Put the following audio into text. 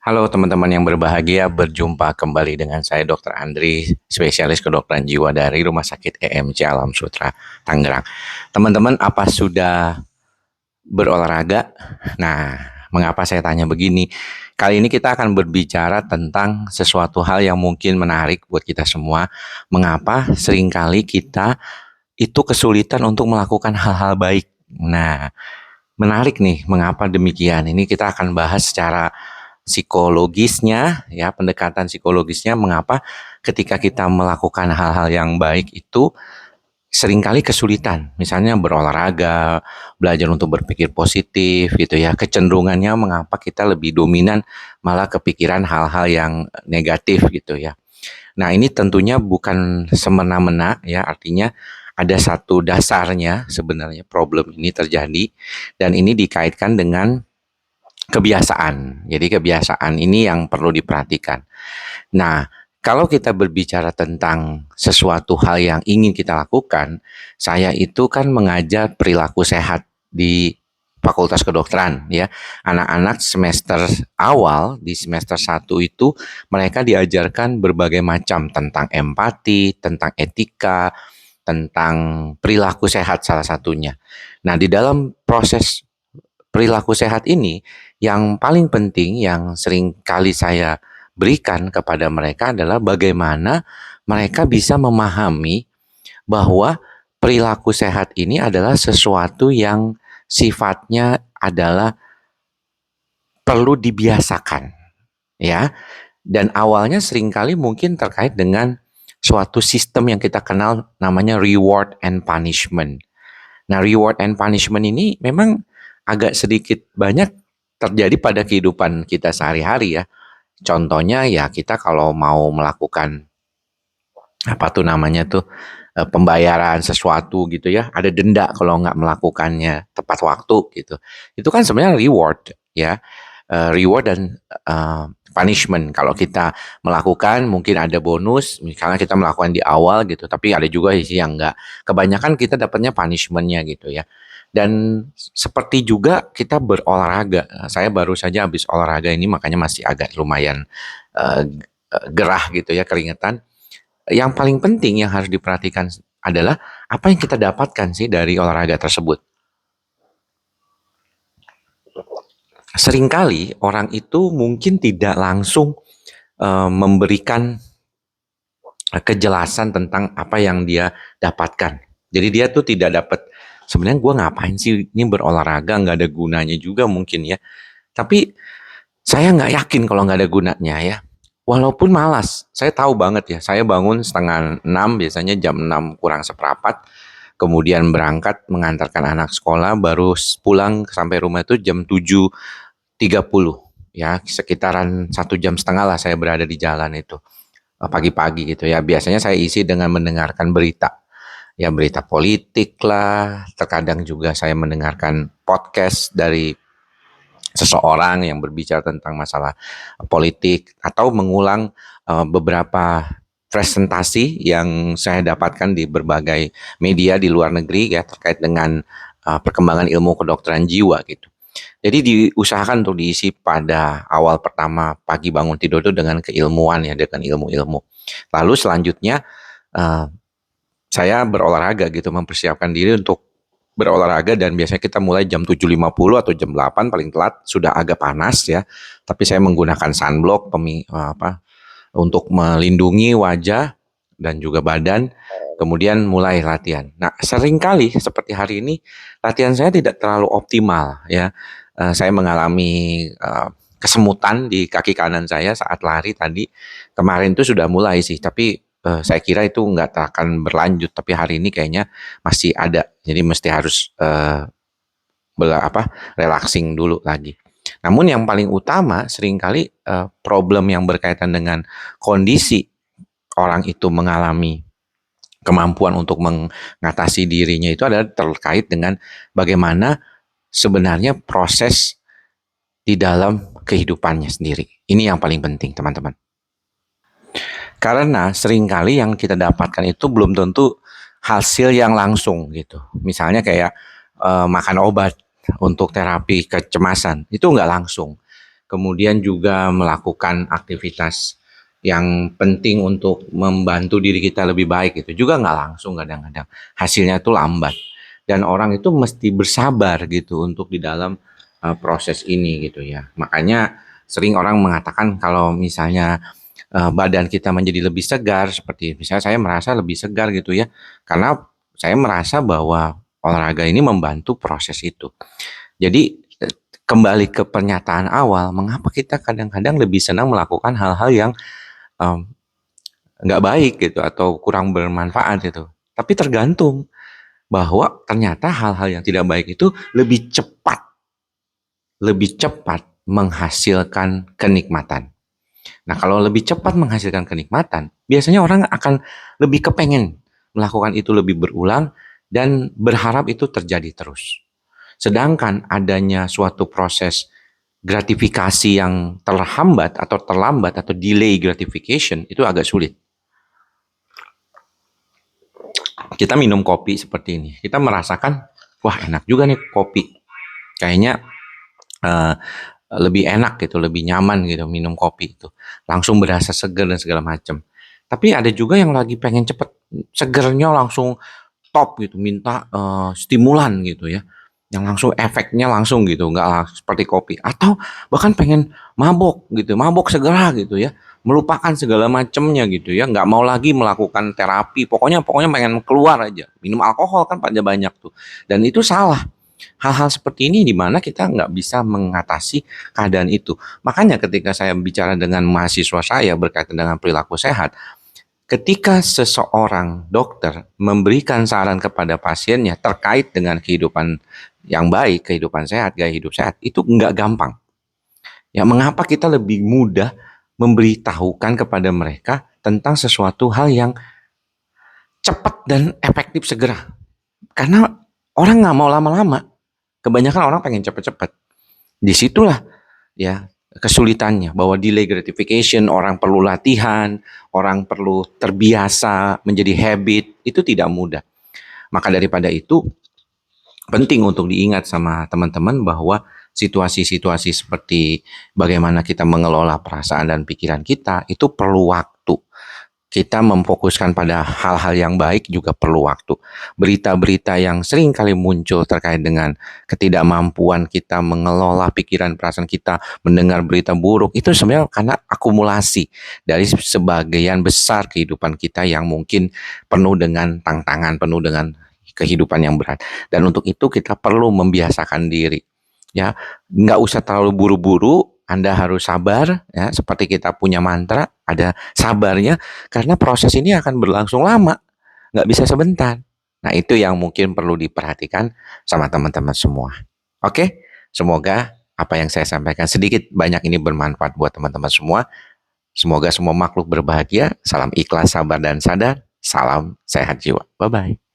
Halo teman-teman yang berbahagia, berjumpa kembali dengan saya Dr. Andri, spesialis kedokteran jiwa dari Rumah Sakit EMC Alam Sutra, Tangerang. Teman-teman, apa sudah berolahraga? Nah, mengapa saya tanya begini? Kali ini kita akan berbicara tentang sesuatu hal yang mungkin menarik buat kita semua. Mengapa seringkali kita itu kesulitan untuk melakukan hal-hal baik? Nah, menarik nih, mengapa demikian? Ini kita akan bahas secara psikologisnya, ya, pendekatan psikologisnya mengapa ketika kita melakukan hal-hal yang baik itu seringkali kesulitan. Misalnya berolahraga, belajar untuk berpikir positif gitu ya. Kecenderungannya mengapa kita lebih dominan malah kepikiran hal-hal yang negatif gitu ya. Nah, ini tentunya bukan semena-mena ya, artinya ada satu dasarnya sebenarnya problem ini terjadi dan ini dikaitkan dengan kebiasaan. Jadi kebiasaan ini yang perlu diperhatikan. Nah, kalau kita berbicara tentang sesuatu hal yang ingin kita lakukan, saya itu kan mengajar perilaku sehat di Fakultas Kedokteran ya. Anak-anak semester awal di semester 1 itu mereka diajarkan berbagai macam tentang empati, tentang etika, tentang perilaku sehat salah satunya. Nah, di dalam proses perilaku sehat ini yang paling penting yang sering kali saya berikan kepada mereka adalah bagaimana mereka bisa memahami bahwa perilaku sehat ini adalah sesuatu yang sifatnya adalah perlu dibiasakan ya. Dan awalnya seringkali mungkin terkait dengan suatu sistem yang kita kenal namanya reward and punishment. Nah, reward and punishment ini memang agak sedikit banyak terjadi pada kehidupan kita sehari-hari ya. Contohnya ya kita kalau mau melakukan apa tuh namanya tuh pembayaran sesuatu gitu ya, ada denda kalau nggak melakukannya tepat waktu gitu. Itu kan sebenarnya reward ya, reward dan punishment. Kalau kita melakukan mungkin ada bonus, misalnya kita melakukan di awal gitu, tapi ada juga sih yang nggak. Kebanyakan kita dapatnya punishmentnya gitu ya. Dan seperti juga kita berolahraga. Saya baru saja habis olahraga ini makanya masih agak lumayan uh, gerah gitu ya, keringetan. Yang paling penting yang harus diperhatikan adalah apa yang kita dapatkan sih dari olahraga tersebut. Seringkali orang itu mungkin tidak langsung memberikan kejelasan tentang apa yang dia dapatkan. Jadi dia tuh tidak dapat sebenarnya gue ngapain sih ini berolahraga, nggak ada gunanya juga mungkin ya. Tapi saya nggak yakin kalau nggak ada gunanya ya. Walaupun malas, saya tahu banget ya. Saya bangun setengah 6, biasanya jam 6 kurang seperempat. Kemudian berangkat mengantarkan anak sekolah, baru pulang sampai rumah itu jam 7.30. Ya, sekitaran 1,5 jam lah saya berada di jalan itu. Pagi-pagi gitu ya. Biasanya saya isi dengan mendengarkan berita. Ya, berita politik lah. Terkadang juga saya mendengarkan podcast dari seseorang yang berbicara tentang masalah politik atau mengulang beberapa presentasi yang saya dapatkan di berbagai media di luar negeri ya terkait dengan perkembangan ilmu kedokteran jiwa gitu. Jadi diusahakan untuk diisi pada awal pertama pagi bangun tidur itu dengan keilmuan ya, dengan ilmu-ilmu. Lalu selanjutnya uh, saya berolahraga gitu, mempersiapkan diri untuk berolahraga dan biasanya kita mulai jam 7.50 atau jam 8 paling telat, sudah agak panas ya. Tapi saya menggunakan sunblock untuk melindungi wajah dan juga badan. Kemudian mulai latihan. Nah, seringkali seperti hari ini latihan saya tidak terlalu optimal ya. Saya mengalami kesemutan di kaki kanan saya saat lari tadi. Kemarin itu sudah mulai sih, tapi saya kira itu nggak akan berlanjut. Tapi hari ini kayaknya masih ada. Jadi mesti harus relaxing dulu lagi. Namun yang paling utama seringkali problem yang berkaitan dengan kondisi orang itu mengalami kemampuan untuk mengatasi dirinya itu adalah terkait dengan bagaimana sebenarnya proses di dalam kehidupannya sendiri. Ini yang paling penting, teman-teman. Karena seringkali yang kita dapatkan itu belum tentu hasil yang langsung gitu. Misalnya kayak makan obat untuk terapi kecemasan, itu nggak langsung. kemudian juga melakukan aktivitas yang penting untuk membantu diri kita lebih baik, itu juga nggak langsung, kadang-kadang hasilnya tuh lambat, dan orang itu mesti bersabar gitu untuk di dalam proses ini gitu ya. Makanya sering orang mengatakan kalau misalnya badan kita menjadi lebih segar, seperti misalnya saya merasa lebih segar gitu ya, karena saya merasa bahwa olahraga ini membantu proses itu. Jadi kembali ke pernyataan awal, mengapa kita kadang-kadang lebih senang melakukan hal-hal yang um, nggak baik gitu atau kurang bermanfaat gitu. Tapi tergantung bahwa ternyata hal-hal yang tidak baik itu lebih cepat menghasilkan kenikmatan. Nah, kalau lebih cepat menghasilkan kenikmatan, biasanya orang akan lebih kepengen melakukan itu lebih berulang dan berharap itu terjadi terus. Sedangkan adanya suatu proses gratifikasi yang terlambat atau delay gratification itu agak sulit. Kita minum kopi seperti ini, kita merasakan, wah enak juga nih kopi. Kayaknya uh, lebih enak gitu, lebih nyaman gitu minum kopi itu. Langsung berasa segar dan segala macam. Tapi ada juga yang lagi pengen cepet segernya langsung top gitu, minta stimulan gitu ya. Yang langsung efeknya langsung gitu, nggak seperti kopi. Atau bahkan pengen mabok gitu, mabok segera gitu ya. Melupakan segala macamnya gitu ya, nggak mau lagi melakukan terapi. Pokoknya pengen keluar aja. Minum alkohol kan pada banyak tuh. Dan itu salah. Hal-hal seperti ini di mana kita nggak bisa mengatasi keadaan itu. Makanya ketika saya bicara dengan mahasiswa saya berkaitan dengan perilaku sehat, ketika seseorang dokter memberikan saran kepada pasiennya terkait dengan kehidupan yang baik, kehidupan sehat, gaya hidup sehat, itu nggak gampang. Ya, mengapa kita lebih mudah memberitahukan kepada mereka tentang sesuatu hal yang cepat dan efektif segera? Karena orang nggak mau lama-lama. Kebanyakan orang pengen cepet-cepet. Disitulah ya kesulitannya, bahwa delay gratification, orang perlu latihan, orang perlu terbiasa menjadi habit, itu tidak mudah. Maka daripada itu penting untuk diingat sama teman-teman bahwa situasi-situasi seperti bagaimana kita mengelola perasaan dan pikiran kita itu perlu waktu. Kita memfokuskan pada hal-hal yang baik juga perlu waktu. Berita-berita yang sering kali muncul terkait dengan ketidakmampuan kita mengelola pikiran perasaan kita, mendengar berita buruk, itu sebenarnya karena akumulasi dari sebagian besar kehidupan kita yang mungkin penuh dengan tantangan, penuh dengan kehidupan yang berat. Dan untuk itu kita perlu membiasakan diri. Ya, nggak usah terlalu buru-buru, Anda harus sabar, ya, seperti kita punya mantra, ada sabarnya, karena proses ini akan berlangsung lama, nggak bisa sebentar. Nah, itu yang mungkin perlu diperhatikan sama teman-teman semua. Oke, semoga apa yang saya sampaikan sedikit banyak ini bermanfaat buat teman-teman semua. Semoga semua makhluk berbahagia, salam ikhlas, sabar, dan sadar, salam sehat jiwa. Bye-bye.